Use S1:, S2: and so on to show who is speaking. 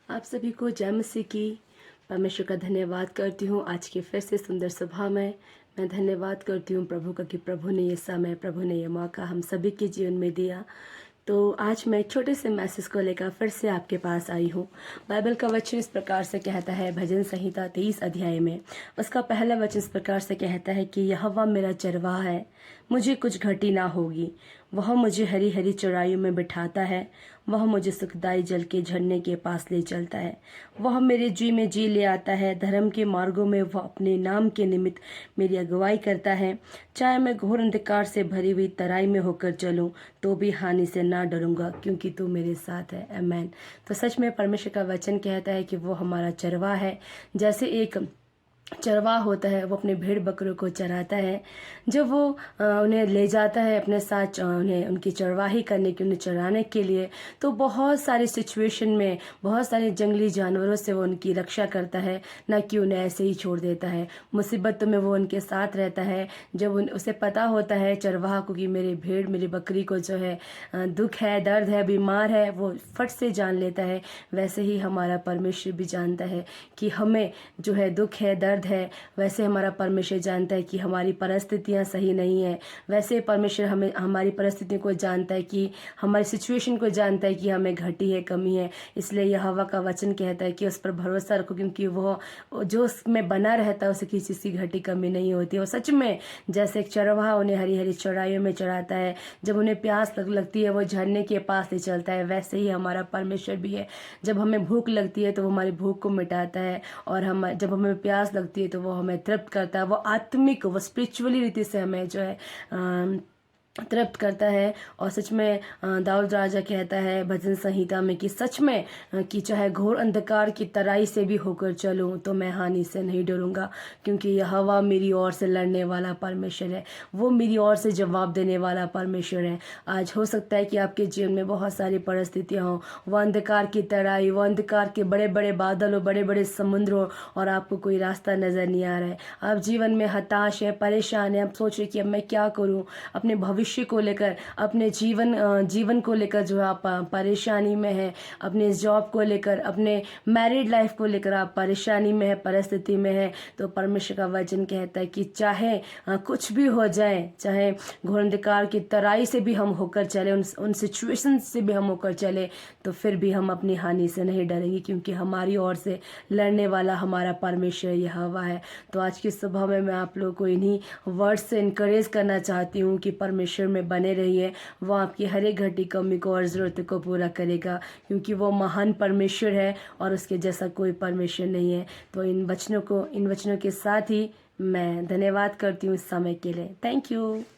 S1: आप सभी को जय मसीह की। परमेश्वर का धन्यवाद करती हूँ आज के फिर से सुंदर सभा में। मैं धन्यवाद करती हूँ प्रभु का कि प्रभु ने ये समय, प्रभु ने ये मौका हम सभी के जीवन में दिया। तो आज मैं एक छोटे से मैसेज को लेकर फिर से आपके पास आई हूँ। बाइबल का वचन इस प्रकार से कहता है, भजन संहिता 23 अध्याय में उसका पहला वचन इस प्रकार से कहता है कि यहोवा मेरा चरवाहा है, मुझे कुछ घटी ना होगी। वह मुझे हरी हरी चराइयों में बिठाता है, वह मुझे सुखदाई जल के झरने के पास ले चलता है। वह मेरे जी में जी ले आता है, धर्म के मार्गों में वह अपने नाम के निमित्त मेरी अगुवाई करता है। चाहे मैं घोर अंधकार से भरी हुई तराई में होकर चलूं तो भी हानि से ना डरूंगा, क्योंकि तू मेरे साथ है। आमीन। तो सच में परमेश्वर का वचन कहता है कि वो हमारा चरवाहा है। जैसे एक चरवाहा होता है, वो अपने भेड़ बकरों को चराता है। जब वो उन्हें ले जाता है अपने साथ, उन्हें उनकी चरवाही करने के, उन्हें चराने के लिए, तो बहुत सारी सिचुएशन में बहुत सारे जंगली जानवरों से वो उनकी रक्षा करता है, ना कि उन्हें ऐसे ही छोड़ देता है। मुसीबतों में वो उनके साथ रहता है। जब उसे पता होता है चरवाहा को कि मेरे भेड़, मेरी बकरी को जो है दुख है, दर्द है, बीमार है, वो फट से जान लेता है। वैसे ही हमारा परमेश्वर भी जानता है कि हमें जो है दुख है, दर्द है। वैसे हमारा परमेश्वर जानता है कि हमारी परिस्थितियां सही नहीं है। वैसे परमेश्वर हमें हमारी परिस्थितियों को जानता है, कि हमारी सिचुएशन को जानता है कि हमें घटी है, कमी है। इसलिए यहोवा का वचन कहता है कि उस पर भरोसा रखो, क्योंकि वो जो उसमें बना रहता है उसे किसी चीज़ की घटी कमी नहीं होती। और सच में जैसे एक चरवाहा उन्हें हरी हरी चौड़ाइयों में चढ़ाता है, जब उन्हें प्यास लगती है वो झरने के पास ले चलता है। वैसे ही हमारा परमेश्वर भी है। जब हमें भूख लगती है तो वो हमारी भूख को मिटाता है, और जब हमें प्यास लगती है तो वो हमें तृप्त करता है। वो आत्मिक, वो स्पिरिचुअली रीति से हमें जो है तृप्त करता है। और सच में दाऊद राजा कहता है भजन संहिता में कि सच में कि चाहे घोर अंधकार की तराई से भी होकर चलूं तो मैं हानि से नहीं डरूंगा, क्योंकि यहोवा मेरी ओर से लड़ने वाला परमेश्वर है। वो मेरी ओर से जवाब देने वाला परमेश्वर है। आज हो सकता है कि आपके जीवन में बहुत सारी परिस्थितियां हों, वो अंधकार की तराई, वो अंधकार के बड़े बड़े बादल हो, बड़े बड़े समुद्र हो, और आपको कोई रास्ता नजर नहीं आ रहा है। आप जीवन में हताश है, परेशान है, आप सोच रहे कि अब मैं क्या करूं। अपने भविष्य को लेकर, अपने जीवन को लेकर जो आप परेशानी में है, अपने जॉब को लेकर, अपने मैरिड लाइफ को लेकर आप परेशानी में है, परिस्थिति में है, तो परमेश्वर का वचन कहता है कि चाहे कुछ भी हो जाए, चाहे घोर अंधकार की तराई से भी हम होकर चले, उन सिचुएशन से भी हम होकर चले, तो फिर भी हम अपनी हानि से नहीं डरेंगे, क्योंकि हमारी ओर से लड़ने वाला हमारा परमेश्वर यहोवा है। तो आज की सुबह में मैं आप लोगों को इन्हीं वर्ड से इनकरेज करना चाहती हूँ कि परमेश्वर में बने रहिए। वो आपकी हर एक घटी कमी को और ज़रूरत को पूरा करेगा, क्योंकि वो महान परमेश्वर है और उसके जैसा कोई परमेश्वर नहीं है। तो इन वचनों के साथ ही मैं धन्यवाद करती हूँ इस समय के लिए। Thank you.